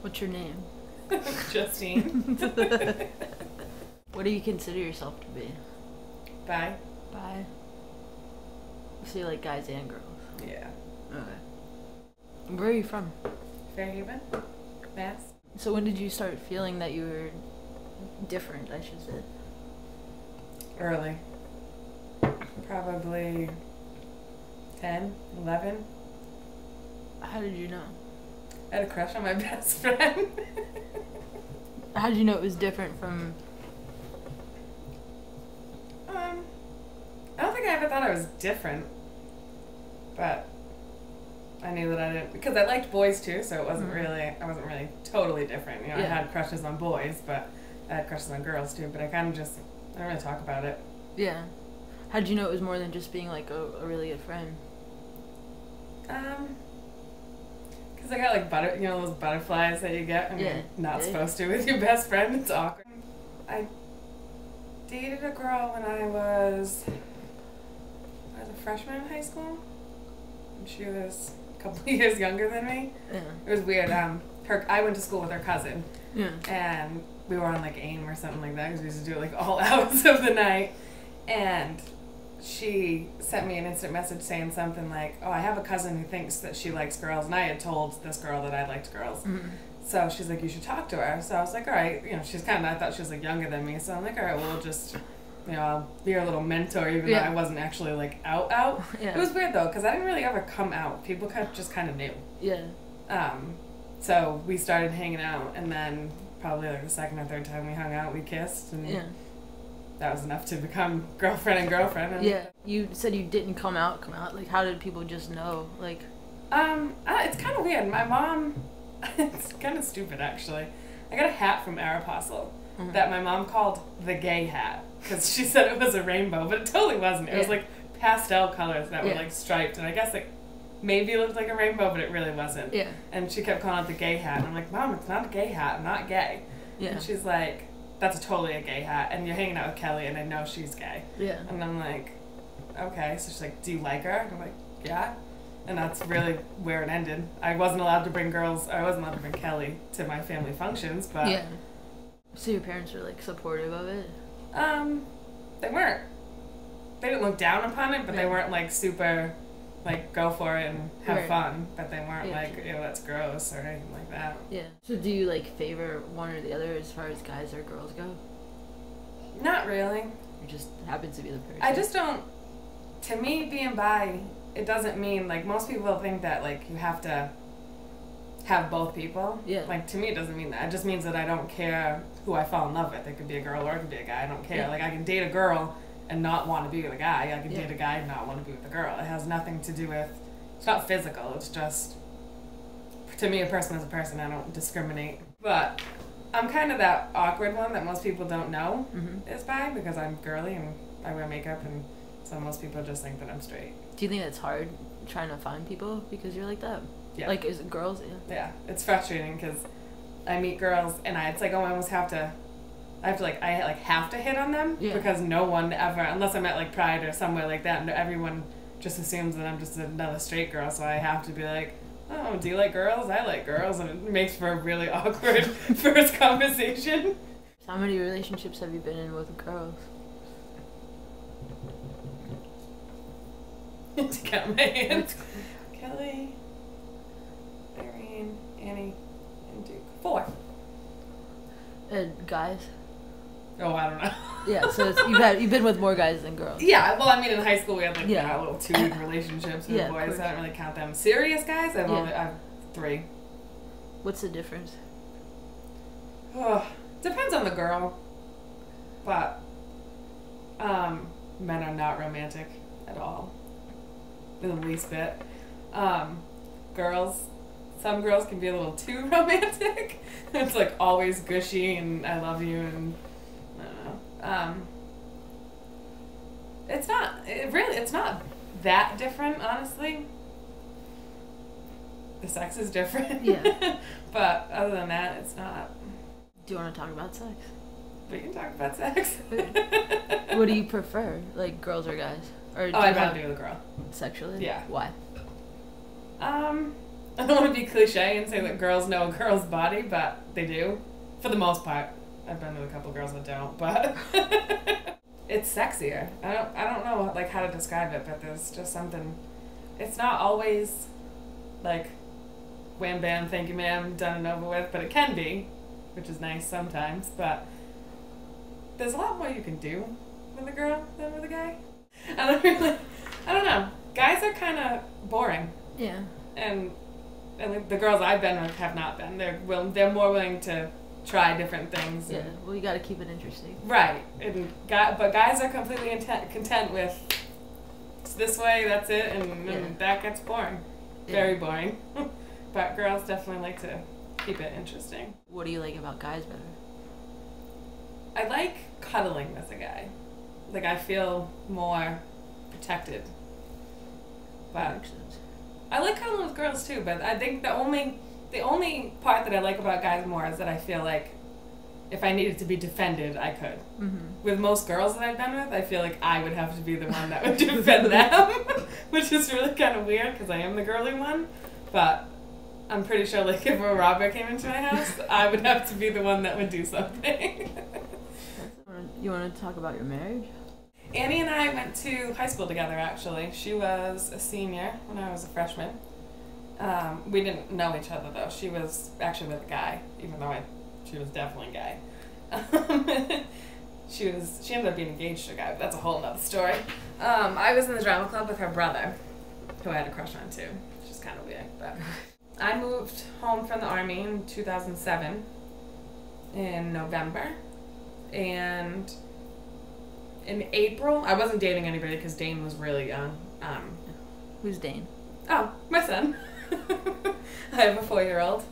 What's your name? Justine. What do you consider yourself to be? Bi. Bi? So you like guys and girls? Yeah. Okay. Where are you from? Fairhaven, Mass. So when did you start feeling that you were different, I should say? Early. Probably 10, 11. How did you know? I had a crush on my best friend. How did you know it was different from... I don't think I ever thought I was different. But I knew that I didn't, because I liked boys too, so it wasn't really, I wasn't really totally different. You know, I had crushes on boys, but I had crushes on girls too, but I kind of just, I don't really talk about it. Yeah. How did you know it was more than just being like a really good friend? Because I got like those butterflies that you get when you're not supposed to with your best friend. It's awkward. I dated a girl when I was a freshman in high school. And she was a couple of years younger than me. Yeah. It was weird. I went to school with her cousin. Yeah. And we were on like AIM or something like that because we used to do it like all hours of the night. And she sent me an instant message saying something like, oh, I have a cousin who thinks that she likes girls, and I had told this girl that I liked girls. Mm-hmm. So she's like, you should talk to her. So I was like, all right, you know, I thought she was like younger than me, so I'm like, all right, well, we'll just, you know, I'll be her little mentor, even though I wasn't actually like out. Yeah. It was weird though, because I didn't really ever come out. People just kind of knew. Yeah. So we started hanging out, and then probably like the second or third time we hung out, we kissed, and that was enough to become girlfriend and girlfriend. And you said you didn't come out. Like, how did people just know? Like, it's kind of weird. My mom, it's kind of stupid actually. I got a hat from Aeropostale that my mom called the gay hat because she said it was a rainbow, but it totally wasn't. It was like pastel colors that were like striped, and I guess it maybe looked like a rainbow, but it really wasn't. Yeah. And she kept calling it the gay hat, and I'm like, Mom, it's not a gay hat. I'm not gay. Yeah. And she's like, that's totally a gay hat, and you're hanging out with Kelly, and I know she's gay. Yeah. And I'm like, okay. So she's like, do you like her? And I'm like, yeah. And that's really where it ended. I wasn't allowed to bring Kelly to my family functions, but... Yeah. So your parents were, like, supportive of it? They weren't. They didn't look down upon it, but they weren't, like, super, like, go for it and have fun. But they weren't like, you know, that's gross or anything like that. Yeah. So do you, like, favor one or the other as far as guys or girls go? Not really. It just happens to be the person. I just don't... To me, being bi, it doesn't mean, like, most people think that, like, you have to have both people. Yeah. Like, to me, it doesn't mean that. It just means that I don't care who I fall in love with. It could be a girl or it could be a guy. I don't care. Yeah. Like, I can date a girl and not want to be with a guy. I can date a guy and not want to be with a girl. It has nothing to do with... It's not physical. It's just... To me, a person is a person. I don't discriminate. But I'm kind of that awkward one that most people don't know is bi because I'm girly and I wear makeup, and so most people just think that I'm straight. Do you think it's hard trying to find people because you're like that? Yeah. Like, is it girls? Yeah. Yeah. It's frustrating because I meet girls and it's like, oh, I have to hit on them because no one ever, unless I'm at like Pride or somewhere like that, and everyone just assumes that I'm just another straight girl, so I have to be like, oh, do you like girls? I like girls, and it makes for a really awkward first conversation. How many relationships have you been in with girls? To count my hands. Kelly, Irene, Annie, and Duke. 4. Guys? Oh, I don't know. Yeah, so you've been with more guys than girls. Yeah, well, I mean, in high school we had like little 2-week relationships with boys. So I don't really count them. Serious guys, I have 3. What's the difference? Oh, depends on the girl, but men are not romantic at all, in the least bit. Girls, some girls can be a little too romantic. It's like always gushy and I love you and I don't know. It's not that different, honestly. The sex is different. Yeah. But other than that, it's not. Do you want to talk about sex? We can talk about sex. What do you prefer? Like, girls or guys? Or I'd rather do with a girl. Sexually? Yeah. Why? I don't want to be cliche and say that girls know a girl's body, but they do. For the most part. I've been with a couple girls that don't, but it's sexier. I don't know like how to describe it, but there's just something. It's not always like wham bam, thank you ma'am, done and over with, but it can be, which is nice sometimes, but there's a lot more you can do with a girl than with a guy. I don't know. Guys are kind of boring. Yeah. And like the girls I've been with have not been. They're more willing to try different things. Yeah. Well, you got to keep it interesting. Right. But guys are completely content with it's this way, that's it, and that gets boring. Yeah. Very boring. But girls definitely like to keep it interesting. What do you like about guys better? I like cuddling with a guy. Like, I feel more protected. But That makes sense. I like cuddling with girls too, but I think the only part that I like about guys more is that I feel like if I needed to be defended, I could. Mm-hmm. With most girls that I've been with, I feel like I would have to be the one that would defend them, which is really kind of weird because I am the girly one. But I'm pretty sure, like, if a robber came into my house, I would have to be the one that would do something. You want to talk about your marriage? Annie and I went to high school together, actually. She was a senior when I was a freshman. We didn't know each other, though. She was actually with a guy, even though she was definitely a guy. She ended up being engaged to a guy, but that's a whole other story. I was in the drama club with her brother, who I had a crush on, too, which is kind of weird. But I moved home from the Army in 2007, in November. And in April, I wasn't dating anybody because Dane was really young. Who's Dane? Oh, my son. I have a 4-year-old.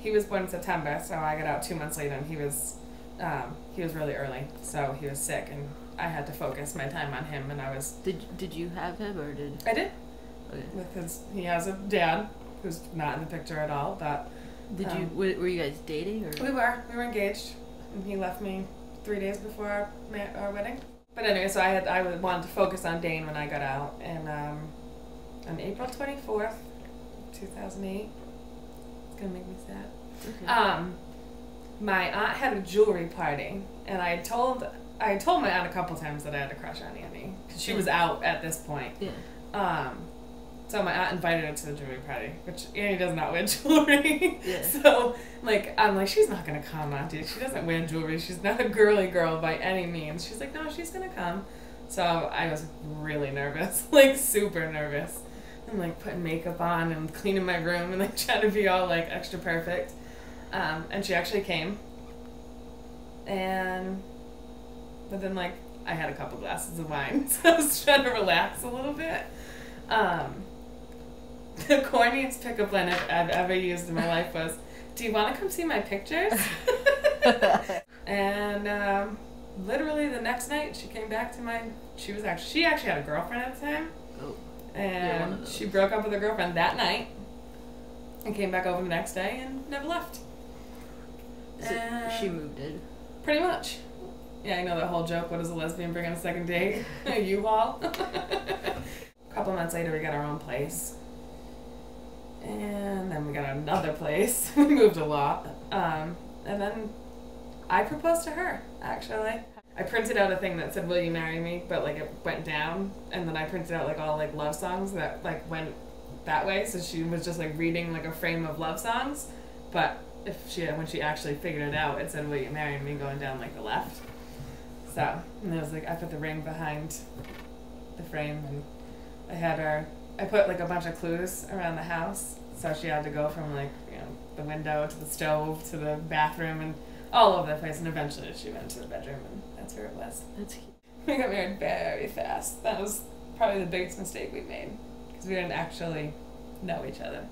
He was born in September, so I got out 2 months later, and he was really early, so he was sick, and I had to focus my time on him. And I was. Did you have him or did? I did. Okay. He has a dad who's not in the picture at all, but. Were you guys dating or? We were engaged. And he left me 3 days before our wedding. But anyway, so I wanted to focus on Dane when I got out. And on April 24th, 2008, it's going to make me sad. Okay. My aunt had a jewelry party. And I told my aunt a couple times that I had a crush on Annie. Because she was out at this point. Yeah. So my aunt invited her to the jewelry party, which Annie does not wear jewelry. Yeah. So, I'm like, she's not going to come, Auntie. She doesn't wear jewelry. She's not a girly girl by any means. She's like, no, she's going to come. So I was really nervous, super nervous. I'm, putting makeup on and cleaning my room and, trying to be all, extra perfect. And she actually came. But then, I had a couple glasses of wine, so I was trying to relax a little bit. The corniest pickup line I've ever used in my life was, do you want to come see my pictures? And literally the next night she came back to she actually had a girlfriend at the time. Oh. And she broke up with her girlfriend that night and came back over the next day and never left. So she moved in? Pretty much. Yeah, you know that whole joke, what does a lesbian bring on a second date? A U-Haul. A couple months later we got our own place. And then we got another place. We moved a lot. And then I proposed to her, actually. I printed out a thing that said, will you marry me? But it went down. And then I printed out all love songs that went that way. So she was just reading a frame of love songs. But when she actually figured it out, it said, will you marry me? Going down the left. So, and it was I put the ring behind the frame, and I put a bunch of clues around the house, so she had to go from the window to the stove to the bathroom and all over the place, and eventually she went to the bedroom, and that's where it was. That's cute. We got married very fast. That was probably the biggest mistake we made, because we didn't actually know each other.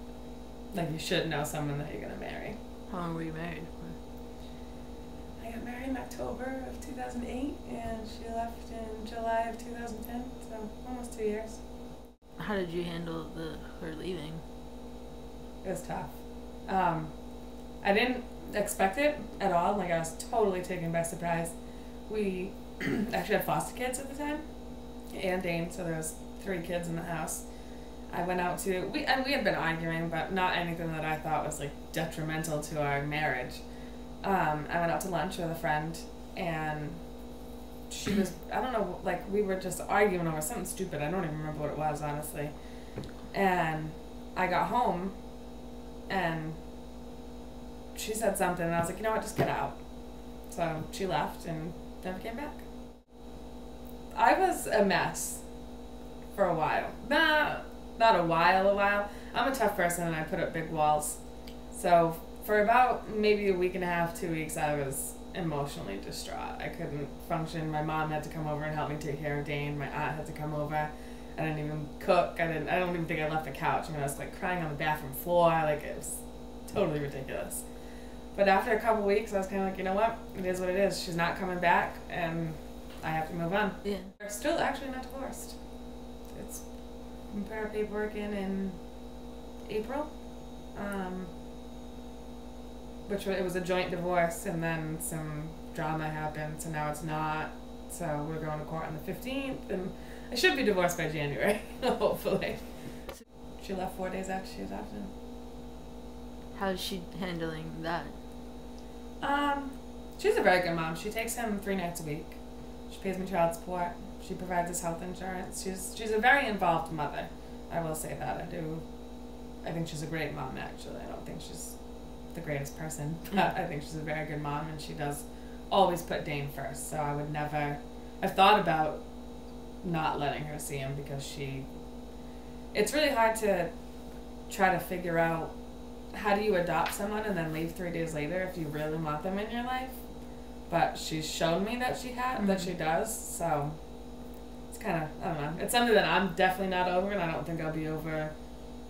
You should know someone that you're gonna marry. How long were you married for? I got married in October of 2008, and she left in July of 2010, so almost 2 years. How did you handle her leaving? It was tough. I didn't expect it at all. I was totally taken by surprise. We actually had foster kids at the time, and Dane, so there was 3 kids in the house. I went out to, we had been arguing, but not anything that I thought was like detrimental to our marriage. I went out to lunch with a friend, and she was, I don't know, like we were just arguing over something stupid. I don't even remember what it was, honestly. And I got home, and she said something, and I was like, you know what, just get out. So she left and never came back. I was a mess for a while. Not a while. I'm a tough person, and I put up big walls. So for about maybe a week and a half, 2 weeks, I was emotionally distraught. I couldn't function. My mom had to come over and help me take care of Dane. My aunt had to come over. I didn't even cook. I don't even think I left the couch. I mean, I was like crying on the bathroom floor. Like, it was totally ridiculous. But after a couple weeks, I was kind of like, you know what? It is what it is. She's not coming back, and I have to move on. Yeah. We're still actually not divorced. We put our paperwork in April. It was a joint divorce, and then some drama happened, so now it's not. So we're going to court on the 15th, and I should be divorced by January, hopefully. She left 4 days after she adopted him. How's she handling that? She's a very good mom. She takes him 3 nights a week. She pays me child support. She provides us health insurance. She's a very involved mother. I will say that. I think she's a great mom, actually. I don't think she's the greatest person, but I think she's a very good mom, and she does always put Dane first. So I would never, I've thought about not letting her see him, because it's really hard to try to figure out how do you adopt someone and then leave 3 days later if you really want them in your life. But she's shown me that that she does, so it's kind of, I don't know. It's something that I'm definitely not over, and I don't think I'll be over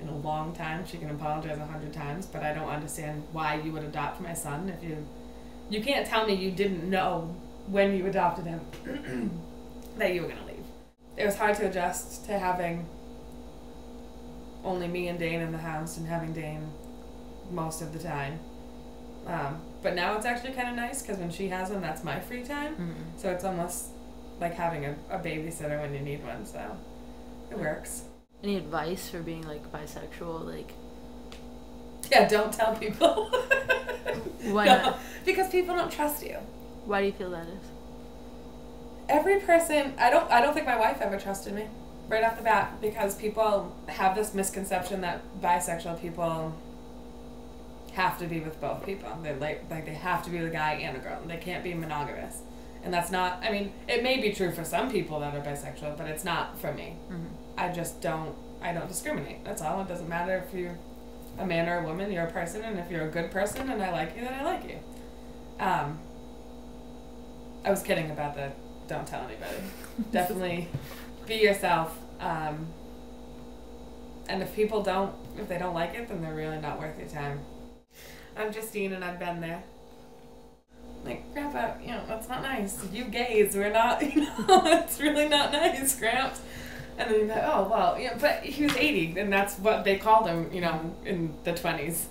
in a long time. She can apologize 100 times, but I don't understand why you would adopt my son if you can't tell me you didn't know when you adopted him that you were going to leave. It was hard to adjust to having only me and Dane in the house and having Dane most of the time. But now it's actually kind of nice, because when she has him, that's my free time. Mm-hmm. So it's almost like having a babysitter when you need one, so it works. Any advice for being like bisexual? Like, yeah, don't tell people. Why No, not? because people don't trust you. Why do you feel that is? Every person, I don't think my wife ever trusted me right off the bat, because people have this misconception that bisexual people have to be with both people. They like they have to be the guy and a girl. They can't be monogamous. And that's not, I mean, it may be true for some people that are bisexual, but it's not for me. Mm-hmm. I don't discriminate. That's all. It doesn't matter if you're a man or a woman, you're a person, and if you're a good person and I like you, then I like you. I was kidding about the don't tell anybody. Definitely be yourself. And if they don't like it, then they're really not worth your time. I'm Justine, and I've been there. Like, Grandpa, that's not nice. You gays, we're not, it's really not nice, Gramps. And then you're like, oh, well, but he was 80, and that's what they called him, in the 20s.